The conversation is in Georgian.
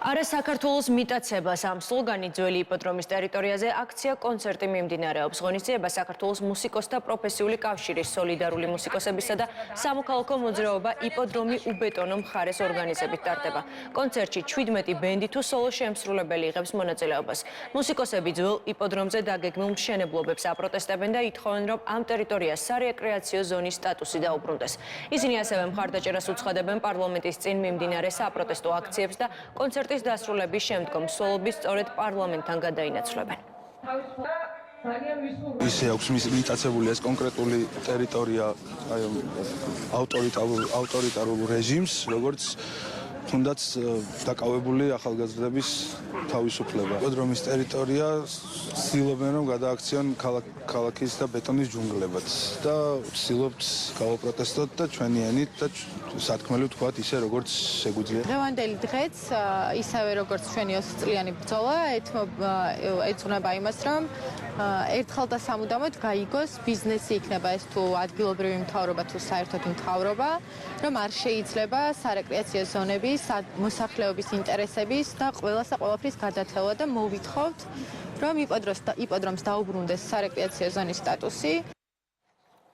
არა საქართველოს მიტაცებას ამ სლოგანი ძველი იპოდრომის ტერიტორიაზე აქცია კონცერტი მიმდინარეობს. ღონისძიება საქართველოს მუსიკოსთა პროფესიული კავშირის სოლიდარული მუსიკოსებისა და სამოქალაქო მოძრაობა იპოდრომი უბეტონო მხარეს ორგანიზებით ტარდება. კონცერტში 17 ბენდი თუ სოლო შემსრულებელი იღებს მონაწილეობას. მუსიკოსები ძველ იპოდრომზე დაგეგმილ მშენებლობებს აპროტესტებენ და ითხოვენ, რომ ამ ტერიტორიას სარეკრეაციო ზონის სტატუსი დაუბრუნდეს. ისინი ასევე მხარდაჭერას უცხადებენ პარლამენტის წინ მიმდინარე საპროტესტო აქციებს და კონცერტის დასრულების შემდგომ სოლოები სწორედ პარლამენტთან გადაინაცვლებენ. ისე აქვს მიტაცებული ეს კონკრეტული ტერიტორია ავტორიტარულ რეჟიმს, როგორც თუნდაც დაკავებული ახალგაზრდების თავისუფლება. იპოდრომის ტერიტორია ცდილობენ რომ გადააქციონ ქალაქის და ბეტონის ჯუნგლებად და ცდილობთ გავაპროტესტოთ და ჩვენი ენით და სათქმელი ვთქვათ ისე როგორც შეგვიძლია. დღევანდელი დღეც ისევე როგორც ჩვენი 20 წლიანი ბრძოლა ეძღვნება იმას, რომ ერთხელ და სამუდამოდ გაიგოს ბიზნესი იქნება ეს თუ ადგილობრივი მთავრობა თუ საერთოდ მთავრობა, რომ არ შეიძლება სარეკრეაციო ზონების, მოსახლეობის ინტერესების და ყველაფრის გადათელა და მოვითხოვთ, რომ იპოდრომს დაუბრუნდეს სარეკრეაციო ზონის სტატუსი.